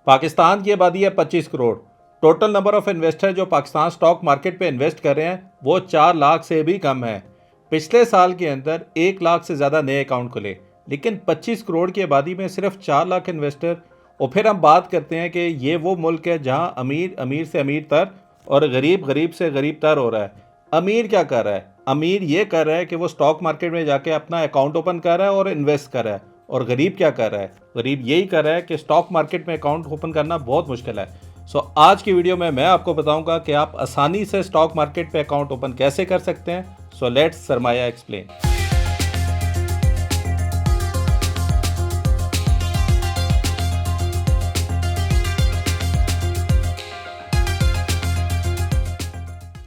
पाकिस्तान की आबादी है 25 crore. Total number of investor जो पाकिस्तान स्टॉक मार्केट पे इन्वेस्ट कर रहे हैं वो 4 लाख से भी कम है। पिछले साल के अंदर 1 लाख से ज़्यादा नए अकाउंट खुले, लेकिन 25 करोड़ की आबादी में सिर्फ 4 लाख इन्वेस्टर। और फिर हम बात करते हैं कि ये वो मुल्क है जहां अमीर अमीर से अमीर तर और गरीब गरीब से गरीब तर हो रहा है। अमीर क्या कर रहा है? अमीर ये कर रहा है कि वो स्टॉक मार्केट में जाके अपना अकाउंट ओपन कर रहा है और इन्वेस्ट कर रहा है। और गरीब क्या कर रहा है? गरीब यही कर रहा है कि स्टॉक मार्केट में अकाउंट ओपन करना बहुत मुश्किल है। आज की वीडियो में मैं आपको बताऊंगा कि आप आसानी से स्टॉक मार्केट पे अकाउंट ओपन कैसे कर सकते हैं। Let's Sarmaya explain.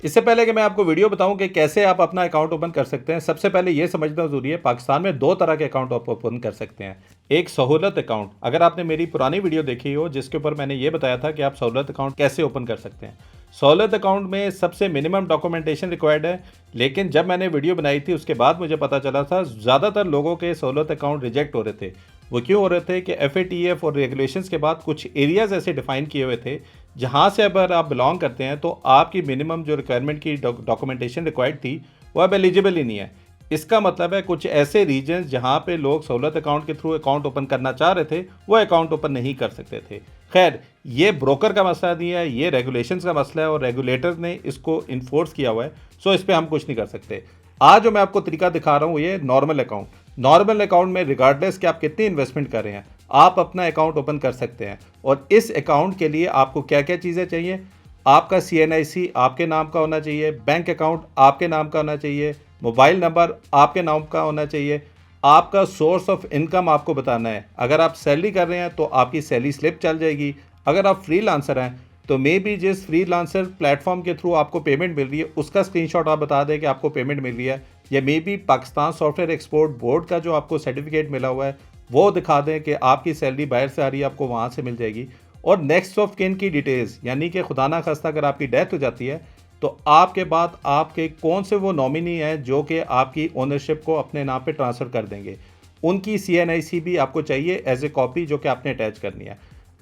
इससे पहले कि मैं आपको वीडियो बताऊं कि कैसे आप अपना अकाउंट ओपन कर सकते हैं, सबसे पहले ये समझना जरूरी है पाकिस्तान में 2 तरह के अकाउंट आप ओपन कर सकते हैं। एक सहूलत अकाउंट, अगर आपने मेरी पुरानी वीडियो देखी हो जिसके ऊपर मैंने ये बताया था कि आप सहूलत अकाउंट कैसे ओपन कर सकते हैं। सहूलत अकाउंट में सबसे मिनिमम डॉक्यूमेंटेशन रिक्वायर्ड है, लेकिन जब मैंने वीडियो बनाई थी उसके बाद मुझे पता चला था ज़्यादातर लोगों के सहूलत अकाउंट रिजेक्ट हो रहे थे। वो क्यों हो रहे थे कि FATF और रेगुलेशंस के बाद कुछ एरियाज ऐसे डिफाइन किए हुए थे जहाँ से अगर आप बिलोंग करते हैं तो आपकी मिनिमम जो रिक्वायरमेंट की डॉक्यूमेंटेशन रिक्वायर्ड थी वो अब एलिजिबल ही नहीं है। इसका मतलब है कुछ ऐसे रीजन्स जहाँ पे लोग सहूलत अकाउंट के थ्रू अकाउंट ओपन करना चाह रहे थे वो अकाउंट ओपन नहीं कर सकते थे। खैर, ये ब्रोकर का मसला नहीं है, ये रेगुलेशंस का मसला है और रेगुलेटर्स ने इसको इन्फोर्स किया हुआ है। इस पर हम कुछ नहीं कर सकते। आज जो मैं आपको तरीका दिखा रहा हूँ ये नॉर्मल अकाउंट। नॉर्मल अकाउंट में रिगार्डलेस कि आप कितनी इन्वेस्टमेंट कर रहे हैं आप अपना अकाउंट ओपन कर सकते हैं। और इस अकाउंट के लिए आपको क्या क्या चीज़ें चाहिए? आपका CNIC आपके नाम का होना चाहिए, बैंक अकाउंट आपके नाम का होना चाहिए, मोबाइल नंबर आपके नाम का होना चाहिए, आपका सोर्स ऑफ इनकम आपको बताना है। अगर आप सैलरी कर रहे हैं तो आपकी सैलरी स्लिप चल जाएगी। अगर आप फ्रीलांसर हैं तो मे बी जिस फ्रीलांसर प्लेटफॉर्म के थ्रू आपको पेमेंट मिल रही है उसका स्क्रीनशॉट आप बता दें कि आपको पेमेंट मिल रही है, या may be Pakistan software export board का जो आपको सर्टिफिकेट मिला हुआ है वो दिखा दें कि आपकी सैलरी बाहर से आ रही है, आपको वहाँ से मिल जाएगी। और नेक्स्ट ऑफ किन की डिटेल्स, यानी कि खुदा ना खास्ता अगर आपकी डेथ हो जाती है तो आपके बाद आपके कौन से वो नॉमिनी हैं जो कि आपकी ओनरशिप को अपने नाम पे ट्रांसफ़र कर देंगे, उनकी CNIC भी आपको चाहिए एज ए कॉपी जो कि आपने अटैच करनी है।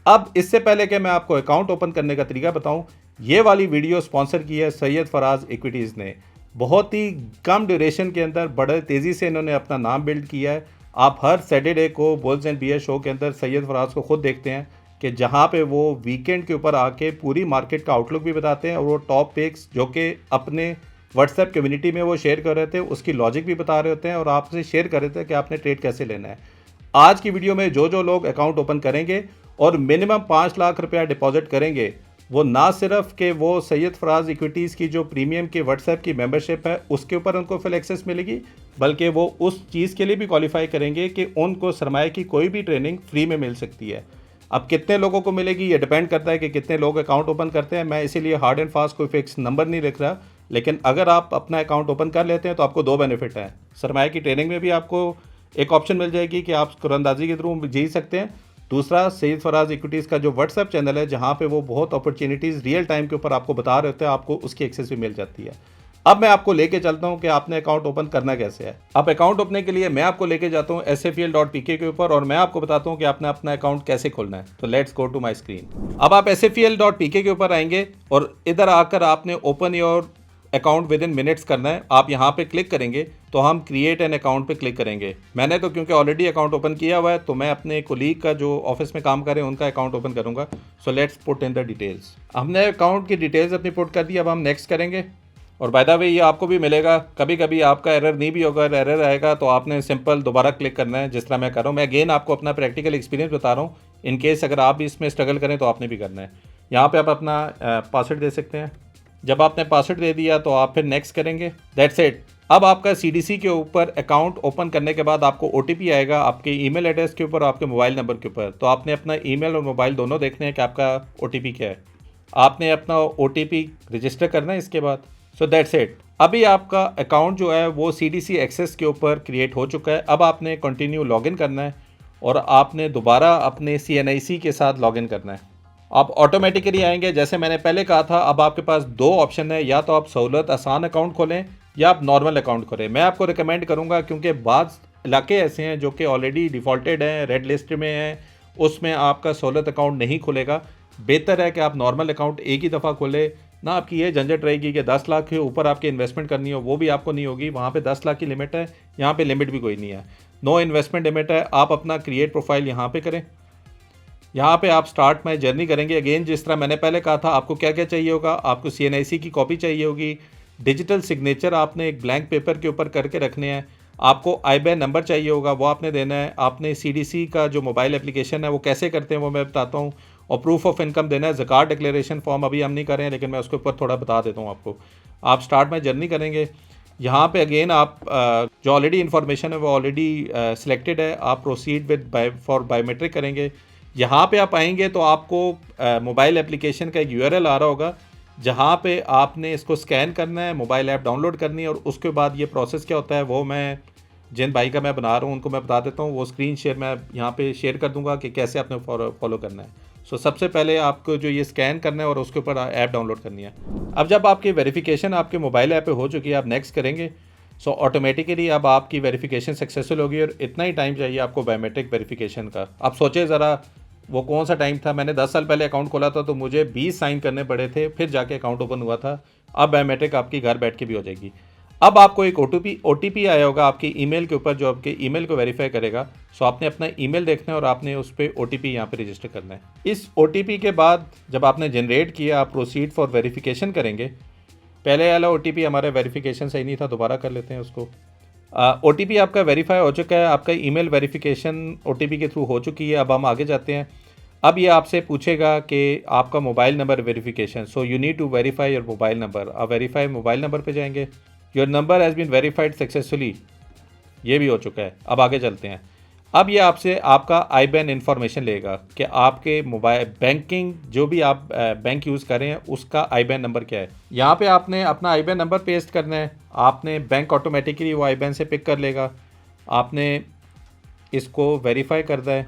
अब इससे पहले कि मैं आपको अकाउंट ओपन करने का तरीका बताऊं, ये वाली वीडियो स्पॉन्सर की है सैयद फराज इक्विटीज़ ने। बहुत ही कम ड्यूरेशन के अंदर बड़े तेज़ी से इन्होंने अपना नाम बिल्ड किया है। आप हर सैटरडे को बुल्स एंड बियर शो के अंदर सैयद फराज को खुद देखते हैं कि जहां पे वो वीकेंड के ऊपर आके पूरी मार्केट का आउटलुक भी बताते हैं और वो टॉप पिक्स जो कि अपने व्हाट्सएप कम्युनिटी में वो शेयर कर रहे थे उसकी लॉजिक भी बता रहे होते हैं और आपसे शेयर कर रहे थे कि आपने ट्रेड कैसे लेना है। आज की वीडियो में जो जो लोग अकाउंट ओपन करेंगे और मिनिमम 5 लाख रुपया डिपॉजिट करेंगे, वो ना सिर्फ कि वो सैयद फराज इक्विटीज़ की जो प्रीमियम की व्हाट्सएप की मेंबरशिप है उसके ऊपर उनको फुल एक्सेस मिलेगी, बल्कि वो उस चीज़ के लिए भी क्वालिफाई करेंगे कि उनको सरमाए की कोई भी ट्रेनिंग फ्री में मिल सकती है। अब कितने लोगों को मिलेगी ये डिपेंड करता है कि कितने लोग अकाउंट ओपन करते हैं। मैं इसीलिए हार्ड एंड फास्ट कोई फिक्स नंबर नहीं लिख रहा, लेकिन अगर आप अपना अकाउंट ओपन कर लेते हैं तो आपको 2 बेनिफिट हैं। सरमाए की ट्रेनिंग में भी आपको एक ऑप्शन मिल जाएगी कि आप कुरानंदाजी के थ्रू जी सकते हैं। दूसरा, सैयद फराज इक्विटीज़ का जो व्हाट्सएप चैनल है जहाँ पे वो बहुत अपॉर्चुनिटीज़ रियल टाइम के ऊपर आपको बता रहे होते हैं, आपको उसकी एक्सेस भी मिल जाती है। अब मैं आपको लेके चलता हूँ कि आपने अकाउंट ओपन करना कैसे है। अब अकाउंट ओपन के लिए मैं आपको लेके जाता हूँ SAFEL.pk के ऊपर और मैं आपको बताता हूँ कि आपने अपना अकाउंट कैसे खोलना है। तो let's go to my screen. अब आप SAFEL.pk के ऊपर आएंगे और इधर आकर आपने open your account with in minutes करना है। आप यहाँ पे क्लिक करेंगे तो हम क्रिएट एन अकाउंट पे क्लिक करेंगे। मैंने तो क्योंकि ऑलरेडी अकाउंट ओपन किया हुआ है तो मैं अपने कोलीग का जो ऑफिस में काम कर रहे हैं उनका अकाउंट ओपन करूँगा। Let's put in the details. हमने अकाउंट की डिटेल्स अपनी पुट कर दी, अब हम नेक्स्ट करेंगे। और बाय द वे ये आपको भी मिलेगा, कभी कभी आपका एरर नहीं भी होगा, एरर आएगा तो आपने सिंपल दोबारा क्लिक करना है जिस तरह मैं कर रहा हूँ। मैं अगेन आपको अपना प्रैक्टिकल एक्सपीरियंस बता रहा हूँ, इन केस अगर आप भी इसमें स्ट्रगल करें तो आपने भी करना है। यहाँ पे आप अपना पासवर्ड दे सकते हैं। जब आपने पासवर्ड दे दिया तो आप फिर नेक्स्ट करेंगे, दैट्स इट। अब आपका CDC के ऊपर अकाउंट ओपन करने के बाद आपको OTP आएगा आपके ईमेल एड्रेस के ऊपर, आपके मोबाइल नंबर के ऊपर। तो आपने अपना ईमेल और मोबाइल दोनों देखने हैं कि आपका OTP क्या है। आपने अपना OTP रजिस्टर करना है इसके बाद। That's it. अभी आपका अकाउंट जो है वो CDC एक्सेस के ऊपर क्रिएट हो चुका है। अब आपने कंटिन्यू लॉगिन करना है और आपने दोबारा अपने CNIC के साथ लॉगिन करना है। आप ऑटोमेटिकली आएंगे, जैसे मैंने पहले कहा था। अब आपके पास 2 ऑप्शन है, या तो आप सहूलत आसान अकाउंट खोलें या आप नॉर्मल अकाउंट खोलें। मैं आपको रिकमेंड करूंगा क्योंकि बाज़ इलाके ऐसे हैं जो कि ऑलरेडी डिफ़ॉल्टेड हैं, रेड लिस्ट में हैं उसमें आपका सहूलत अकाउंट नहीं खुलेगा। बेहतर है कि आप नॉर्मल अकाउंट एक ही दफ़ा खोले ना। आपकी ये झंझट रहेगी कि 10 लाख के ऊपर आपके इन्वेस्टमेंट करनी हो, वो भी आपको नहीं होगी। वहाँ पे 10 लाख की लिमिट है, यहाँ पे लिमिट भी कोई नहीं है, नो इन्वेस्टमेंट लिमिट है। आप अपना क्रिएट प्रोफाइल यहाँ पे करें। यहाँ पे आप स्टार्ट माई जर्नी करेंगे। अगेन जिस तरह मैंने पहले कहा था, आपको क्या क्या चाहिए होगा, आपको CNIC की कॉपी चाहिए होगी, डिजिटल सिग्नेचर आपने एक ब्लैंक पेपर के ऊपर करके रखने हैं, आपको IBAN नंबर चाहिए होगा, वो आपने देना है। आपने CDC का जो मोबाइल एप्लीकेशन है वो कैसे करते हैं वो मैं बताता हूँ, और प्रूफ ऑफ इनकम देना है। ज़कात डिक्लेरेशन फॉर्म अभी हम नहीं कर रहे हैं, लेकिन मैं उसके ऊपर थोड़ा बता देता हूँ आपको। आप स्टार्ट माई जर्नी करेंगे। यहाँ पे अगेन आप जो ऑलरेडी इन्फॉर्मेशन है वो ऑलरेडी सिलेक्टेड है, आप प्रोसीड विद फॉर बायोमेट्रिक करेंगे। यहाँ पे आप आएंगे तो आपको मोबाइल एप्लीकेशन का एक URL आ रहा होगा, जहाँ पे आपने इसको स्कैन करना है, मोबाइल ऐप डाउनलोड करनी है, और उसके बाद ये प्रोसेस क्या होता है वो मैं जिन भाई का मैं बना रहा हूँ उनको मैं बता देता हूँ। वो स्क्रीन शेयर मैं यहाँ पे शेयर कर दूँगा कि कैसे आपने फॉलो करना है। सो सबसे पहले आपको जो ये स्कैन करना है और उसके ऊपर ऐप डाउनलोड करनी है। अब जब आपकी वेरिफिकेशन आपके मोबाइल ऐप पे हो चुकी है, आप नेक्स्ट करेंगे। सो ऑटोमेटिकली अब आपकी वेरिफिकेशन सक्सेसफुल होगी, और इतना ही टाइम चाहिए आपको बायोमेट्रिक वेरिफिकेशन का। आप सोचें ज़रा वो कौन सा टाइम था। मैंने 10 साल पहले अकाउंट खोला था तो मुझे 20 साइन करने पड़े थे, फिर जाके अकाउंट ओपन हुआ था। अब बायोमेट्रिक आपकी घर बैठ के भी हो जाएगी। अब आपको एक OTP आया होगा आपके ईमेल के ऊपर, जो आपके ईमेल को वेरीफाई करेगा। सो आपने अपना ईमेल देखना है और आपने उस पर OTP यहाँ पे रजिस्टर करना है। इस OTP के बाद जब आपने जनरेट किया, आप प्रोसीड फॉर वेरिफिकेशन करेंगे। पहले वाला OTP हमारा वेरिफिकेशन सही नहीं था, दोबारा कर लेते हैं उसको। OTP आपका वेरीफाई हो चुका है, आपका ईमेल वेरिफिकेशन OTP के थ्रू हो चुकी है। अब हम आगे जाते हैं। अब ये आपसे पूछेगा कि आपका mobile number verification, so you need to verify your mobile number. आप वेरीफाई मोबाइल नंबर पे जाएंगे। Your number has been verified successfully, ये भी हो चुका है। अब आगे चलते हैं। अब ये आपसे आपका IBAN इन्फॉर्मेशन लेगा कि आपके मोबाइल बैंकिंग जो भी आप बैंक यूज़ कर रहे हैं उसका IBAN नंबर क्या है। यहाँ पे आपने अपना IBAN नंबर पेस्ट करना है। आपने बैंक ऑटोमेटिकली वो IBAN से पिक कर लेगा, आपने इसको वेरीफाई करना है,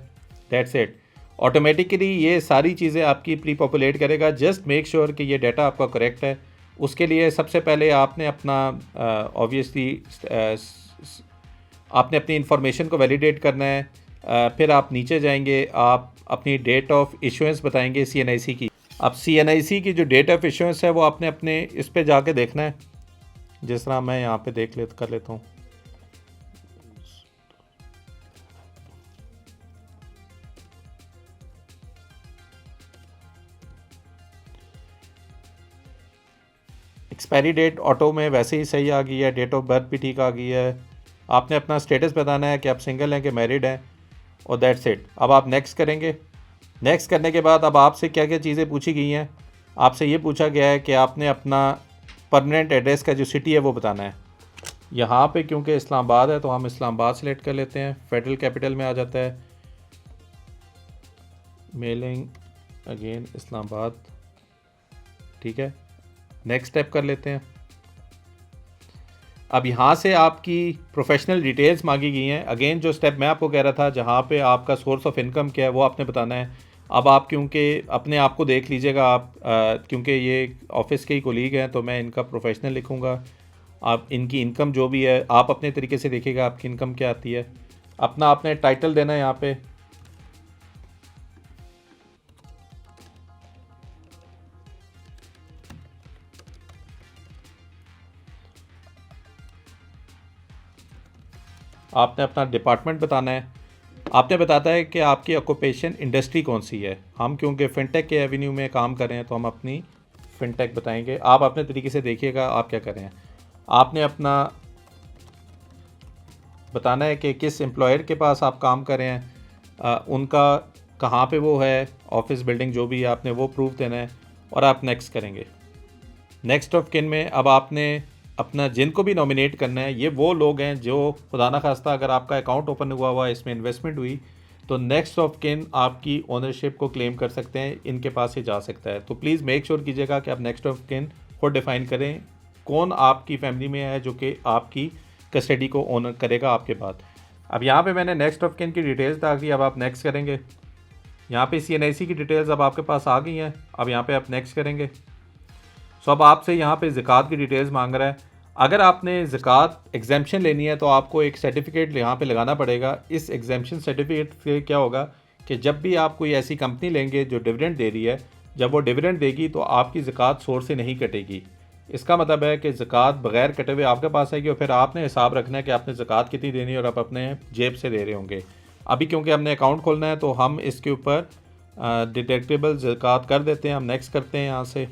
दैट्स इट। ऑटोमेटिकली ये सारी चीज़ें आपकी प्री पॉपुलेट करेगा। जस्ट मेक श्योर कि ये डाटा आपका करेक्ट है। उसके लिए सबसे पहले आपने अपना ऑब्वियसली आपने अपनी इन्फॉर्मेशन को वैलिडेट करना है। फिर आप नीचे जाएंगे, आप अपनी डेट ऑफ इशुएंस बताएंगे CNIC की। अब CNIC की जो डेट ऑफ इशुएंस है वो आपने अपने इस पे जाके देखना है। जिस तरह मैं यहाँ पे कर लेता हूँ। एक्सपायरी डेट ऑटो में वैसे ही सही आ गई है, डेट ऑफ बर्थ भी ठीक आ गई है। आपने अपना स्टेटस बताना है कि आप सिंगल हैं कि मैरिड हैं, और दैट्स इट। अब आप नेक्स्ट करेंगे। नेक्स्ट करने के बाद अब आपसे क्या क्या चीज़ें पूछी गई हैं। आपसे ये पूछा गया है कि आपने अपना परमानेंट एड्रेस का जो सिटी है वो बताना है। यहाँ पे क्योंकि इस्लामाबाद है तो हम इस्लामाबाद सेलेक्ट कर लेते हैं, फेडरल कैपिटल में आ जाता है। मेलिंग अगेन इस्लामाबाद, ठीक है। नेक्स्ट स्टेप कर लेते हैं। अब यहाँ से आपकी प्रोफेशनल डिटेल्स मांगी गई हैं। अगेन जो स्टेप मैं आपको कह रहा था, जहाँ पे आपका सोर्स ऑफ इनकम क्या है वो आपने बताना है। अब आप क्योंकि अपने आप को देख लीजिएगा, आप क्योंकि ये ऑफिस के ही कोलीग हैं तो मैं इनका प्रोफेशनल लिखूँगा। आप इनकी इनकम जो भी है आप अपने तरीके से देखिएगा आपकी इनकम क्या आती है। अपना आपने टाइटल देना है यहाँ पे। आपने अपना डिपार्टमेंट बताना है। आपने बताता है कि आपकी ऑक्यूपेशन इंडस्ट्री कौन सी है। हम क्योंकि फिनटेक के एवेन्यू में काम कर रहे हैं तो हम अपनी फिनटेक बताएंगे। आप अपने तरीके से देखिएगा आप क्या कर रहे हैं। आपने अपना बताना है कि किस एम्प्लॉयर के पास आप काम कर रहे हैं, उनका कहाँ पे वो है, ऑफिस बिल्डिंग जो भी है आपने वो प्रूफ देना है, और आप नेक्स्ट करेंगे। नेक्स्ट ऑफ किन में अब आपने अपना जिनको भी नॉमिनेट करना है, ये वो लोग हैं जो खुदा ना खास्ता अगर आपका अकाउंट ओपन हुआ इसमें इन्वेस्टमेंट हुई तो नेक्स्ट ऑफ किन आपकी ओनरशिप को क्लेम कर सकते हैं, इनके पास ही जा सकता है। तो प्लीज़ मेक श्योर कीजिएगा कि आप नेक्स्ट ऑफ किन को डिफ़ाइन करें, कौन आपकी फैमिली में है जो कि आपकी कस्टडी को ओनर करेगा आपके बाद। अब यहाँ पे मैंने नेक्स्ट ऑफ किन की डिटेल्स डाल दी। अब आप नेक्स्ट करेंगे। यहाँ पे CNIC की डिटेल्स अब आपके पास आ गई हैं। अब यहाँ पे आप नेक्स्ट करेंगे। सो अब आपसे यहाँ पे ज़कात की डिटेल्स मांग रहा है। अगर आपने ज़कात एग्जेम्पशन लेनी है तो आपको एक सर्टिफिकेट यहाँ पे लगाना पड़ेगा। इस एग्जेम्पशन सर्टिफिकेट से क्या होगा कि जब भी आप कोई ऐसी कंपनी लेंगे जो डिविडेंड दे रही है, जब वो डिविडेंड देगी तो आपकी ज़कात सोर्स से नहीं कटेगी। इसका मतलब है कि ज़कात बग़ैर कटे हुए आपके पास आएगी और फिर आपने हिसाब रखना है कि आपने ज़कात कितनी देनी है और आप अपने जेब से दे रहे होंगे। अभी क्योंकि हमने अकाउंट खोलना है तो हम इसके ऊपर डिडक्टेबल ज़कात कर देते हैं। हम नेक्स्ट करते हैं यहाँ से।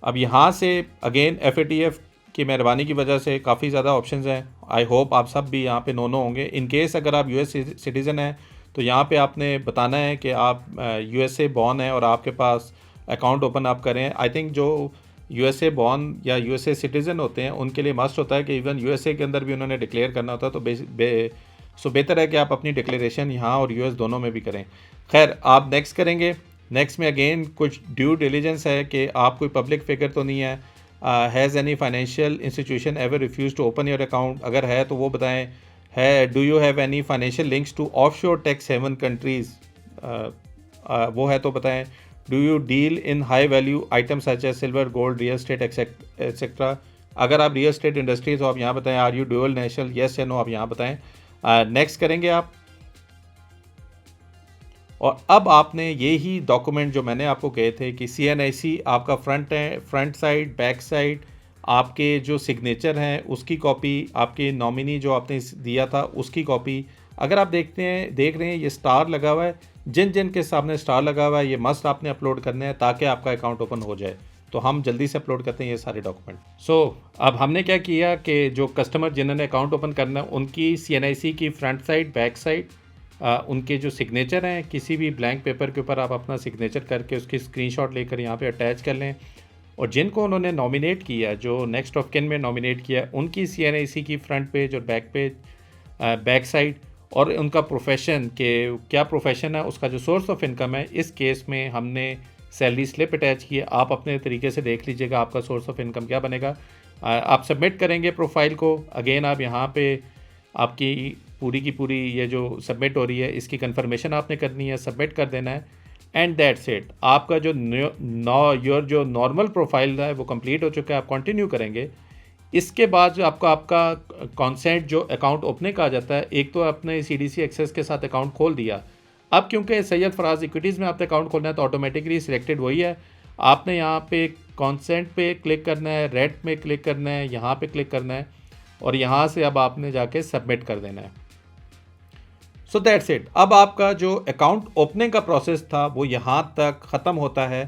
अब यहाँ से अगेन FATF की मेहरबानी की वजह से काफ़ी ज़्यादा ऑप्शंस हैं। आई होप आप सब भी यहाँ पे नो होंगे। इन केस अगर आप US सिटीज़न हैं तो यहाँ पे आपने बताना है कि आप USA बॉर्न है और आपके पास अकाउंट ओपन आप करें। आई थिंक जो USA बॉर्न या USA सिटीज़न होते हैं उनके लिए मस्ट होता है कि इवन USA के अंदर भी उन्होंने डिक्लेयर करना होता है, तो बेहतर है कि आप अपनी डिक्लेरेशन यहाँ और US दोनों में भी करें। खैर, आप नेक्स्ट करेंगे। नेक्स्ट में अगेन कुछ ड्यू डिलीजेंस है कि आप कोई पब्लिक फिगर तो नहीं है। Has any financial institution ever refuse to open your account, अगर है तो वो बताएं। है do you have any financial links to offshore tax haven countries, वो है तो बताएं। Do you deal in high value item such as silver, gold, real estate etcetera, अगर आप रियल स्टेट इंडस्ट्री तो आप यहाँ बताएं। Are you dual national, yes या नो, आप यहाँ बताएं। नेक्स्ट करेंगे आप। और अब आपने ये ही डॉक्यूमेंट जो मैंने आपको कहे थे कि CNIC आपका फ्रंट साइड, बैक साइड, आपके जो सिग्नेचर हैं उसकी कॉपी, आपके नॉमिनी जो आपने दिया था उसकी कॉपी। अगर आप देख रहे हैं ये स्टार लगा हुआ है, जिन जिन के सामने स्टार लगा हुआ है ये मस्ट आपने अपलोड करने हैं ताकि आपका अकाउंट ओपन हो जाए। तो हम जल्दी से अपलोड करते हैं ये सारे डॉक्यूमेंट। अब हमने क्या किया कि जो कस्टमर जिन्होंने अकाउंट ओपन करना है उनकी CNIC की फ्रंट साइड, बैक साइड, उनके जो सिग्नेचर हैं, किसी भी ब्लैंक पेपर के ऊपर आप अपना सिग्नेचर करके उसकी स्क्रीनशॉट लेकर यहाँ पे अटैच कर लें। और जिनको उन्होंने नॉमिनेट किया, जो नेक्स्ट ऑफ किन में नॉमिनेट किया, उनकी CNIC की फ्रंट पेज और बैक साइड, और उनका प्रोफेशन के क्या प्रोफेशन है, उसका जो सोर्स ऑफ इनकम है। इस केस में हमने सैलरी स्लिप अटैच की है। आप अपने तरीके से देख लीजिएगा आपका सोर्स ऑफ इनकम क्या बनेगा। आप सबमिट करेंगे प्रोफाइल को। अगेन आप यहाँ पे आपकी पूरी की पूरी ये जो सबमिट हो रही है इसकी कंफर्मेशन आपने करनी है, सबमिट कर देना है, एंड दैट्स इट। आपका जो योर जो नॉर्मल प्रोफाइल है वो कंप्लीट हो चुका है। आप कंटिन्यू करेंगे। इसके बाद जो आपका कॉन्सेंट जो अकाउंट ओपनिंग का आ जाता है, एक तो आपने CDC एक्सेस के साथ अकाउंट खोल दिया। अब क्योंकि सैयद फराज इक्विटीज़ में आपने अकाउंट खोलना है तो ऑटोमेटिकली सिलेक्टेड वही है। आपने यहाँ पे कॉन्सेंट पे क्लिक करना है, रेट में क्लिक करना है, यहाँ पे क्लिक करना है और यहाँ से अब आपने जाके सबमिट कर देना है। So that's it. अब आपका जो अकाउंट ओपनिंग का प्रोसेस था वो यहाँ तक ख़त्म होता है।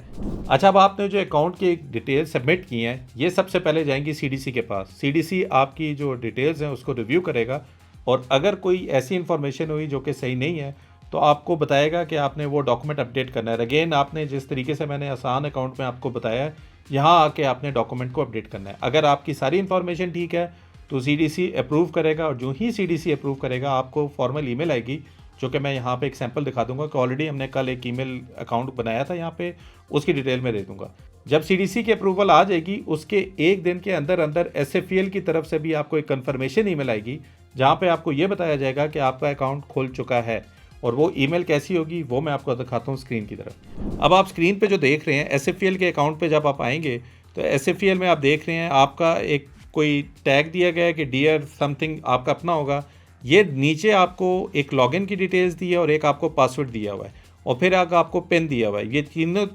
अच्छा, अब आपने जो अकाउंट की डिटेल सबमिट की हैं ये सबसे पहले जाएंगी CDC के पास। CDC आपकी जो डिटेल्स हैं उसको रिव्यू करेगा और अगर कोई ऐसी इन्फॉर्मेशन हुई जो कि सही नहीं है तो आपको बताएगा कि आपने वो डॉक्यूमेंट अपडेट करना है। अगेन आपने जिस तरीके से मैंने आसान अकाउंट में आपको बताया है, यहाँ आके आपने डॉक्यूमेंट को अपडेट करना है। अगर आपकी सारी इन्फॉर्मेशन ठीक है तो CDC अप्रूव करेगा और जो ही CDC अप्रूव करेगा आपको फॉर्मल ईमेल आएगी, जो कि मैं यहाँ पे एक सैंपल दिखा दूंगा कि ऑलरेडी हमने कल एक ईमेल अकाउंट बनाया था, यहाँ पे उसकी डिटेल में दे दूंगा। जब CDC की अप्रूवल आ जाएगी उसके एक दिन के अंदर अंदर SFPL की तरफ से भी आपको एक कन्फर्मेशन ईमेल आएगी जहाँ पे आपको ये बताया जाएगा कि आपका अकाउंट खुल चुका है। और वो ईमेल कैसी होगी वो मैं आपको दिखाता हूँ स्क्रीन की तरफ। अब आप स्क्रीन पे जो देख रहे हैं SFPL के अकाउंट पे जब आप आएंगे तो SFPL में आप देख रहे हैं आपका एक कोई टैग दिया गया है कि डियर समथिंग आपका अपना होगा। ये नीचे आपको एक लॉगिन की डिटेल्स दी है और एक आपको पासवर्ड दिया हुआ है और फिर आपको पिन दिया हुआ है। ये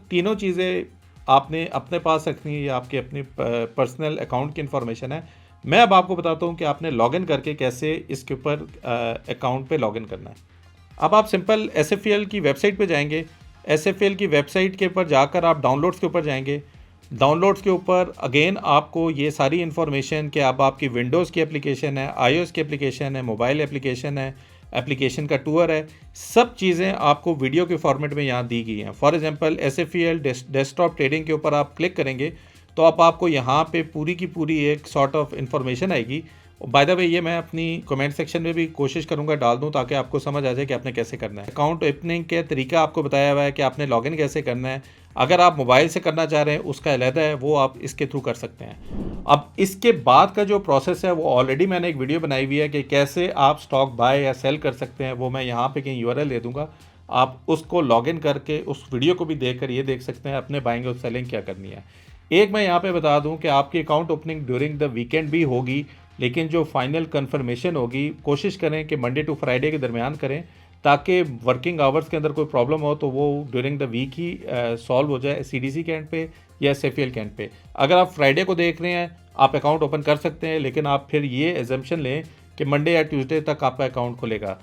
तीनों चीज़ें आपने अपने पास रखनी है। ये आपके अपने पर्सनल अकाउंट की इन्फॉर्मेशन है। मैं अब आपको बताता हूँ कि आपने लॉगिन करके कैसे इसके ऊपर अकाउंट पे लॉगिन करना है। अब आप सिंपल SFPL की वेबसाइट पे जाएंगे। SFPL की वेबसाइट के ऊपर जाकर आप डाउनलोड्स के ऊपर जाएंगे। डाउनलोड्स के ऊपर अगेन आपको ये सारी इन्फॉर्मेशन कि अब आपकी विंडोज़ की एप्लीकेशन है, iOS की एप्लीकेशन है, मोबाइल एप्लीकेशन है, एप्लीकेशन का टूर है, सब चीज़ें आपको वीडियो के फॉर्मेट में यहाँ दी गई हैं। For example SFPL desktop trading के ऊपर आप क्लिक करेंगे तो आपको यहाँ पे पूरी की पूरी एक सॉर्ट ऑफ इन्फॉर्मेशन आएगी। बाय द वे ये मैं अपनी कमेंट सेक्शन में भी कोशिश करूंगा डाल दूं ताकि आपको समझ आ जाए कि आपने कैसे करना है। अकाउंट ओपनिंग के तरीका आपको बताया हुआ है कि आपने लॉगिन कैसे करना है। अगर आप मोबाइल से करना चाह रहे हैं उसका अलग है, वो आप इसके थ्रू कर सकते हैं। अब इसके बाद का जो प्रोसेस है वो ऑलरेडी मैंने एक वीडियो बनाई हुई है कि कैसे आप स्टॉक बाय या सेल कर सकते हैं। वो मैं यहाँ पे कहीं URL दे दूँगा, आप उसको लॉगिन करके उस वीडियो को भी देख कर ये देख सकते हैं अपने बाइंग और सेलिंग क्या करनी है। एक मैं यहाँ पे बता दूँ कि आपकी account opening during the weekend भी होगी, लेकिन जो फाइनल कंफर्मेशन होगी कोशिश करें कि मंडे टू फ्राइडे के दरमियान करें ताकि वर्किंग आवर्स के अंदर कोई प्रॉब्लम हो तो वो ड्यूरिंग द वीक ही सॉल्व हो जाए CDC के एंड पे या SFL के एंड पे। अगर आप फ्राइडे को देख रहे हैं आप अकाउंट ओपन कर सकते हैं, लेकिन आप फिर ये एजम्पशन लें कि मंडे या ट्यूसडे तक आपका अकाउंट खुलेगा।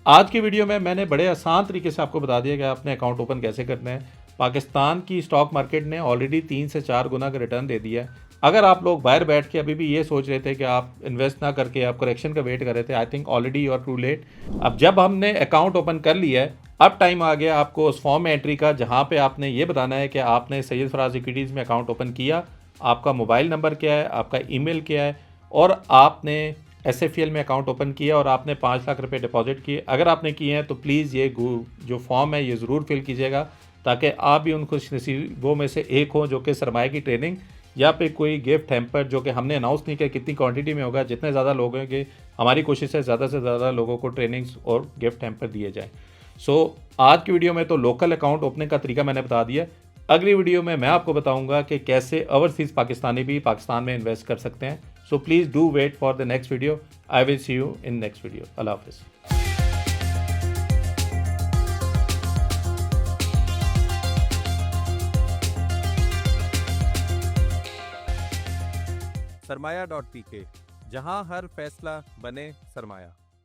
आज की वीडियो में मैंने बड़े आसान तरीके से आपको बता दिया कि आपने अकाउंट ओपन कैसे करना है। पाकिस्तान की स्टॉक मार्केट ने ऑलरेडी 3 से 4 गुना का रिटर्न दे दिया है। अगर आप लोग बाहर बैठ के अभी भी ये सोच रहे थे कि आप इन्वेस्ट ना करके आप करेक्शन का वेट कर रहे थे, I think already you are too late. अब जब हमने अकाउंट ओपन कर लिया है, अब टाइम आ गया आपको उस फॉर्म में एंट्री का, जहाँ पे आपने ये बताना है कि आपने सैयद फराज इक्विटीज़ में अकाउंट ओपन किया, आपका मोबाइल नंबर क्या है, आपका ईमेल क्या है, और आपने SFL में अकाउंट ओपन किया और आपने 5 लाख रुपए डिपॉजिट किए। अगर आपने किए हैं तो प्लीज़ ये जो फॉर्म है ये ज़रूर फिल कीजिएगा, ताकि आप भी उन खुश नसीबों में से एक हों जो कि सरमाए की ट्रेनिंग या पे कोई गिफ्ट हैम्पर, जो कि हमने अनाउंस नहीं किया कितनी क्वांटिटी में होगा, जितने ज़्यादा लोग होंगे हमारी कोशिश है ज़्यादा से ज़्यादा लोगों को ट्रेनिंग्स और गिफ्ट हैम्पर दिए जाएँ। सो आज की वीडियो में तो लोकल अकाउंट ओपनिंग का तरीका मैंने बता दिया। अगली वीडियो में मैं आपको बताऊंगा कि कैसे ओवरसीज़ पाकिस्तानी भी पाकिस्तान में इन्वेस्ट कर सकते हैं। So please do wait for the next video. I will see you in next video. अल्लाह हाफिज़। सरमाया.pk, जहां हर फैसला बने सरमाया।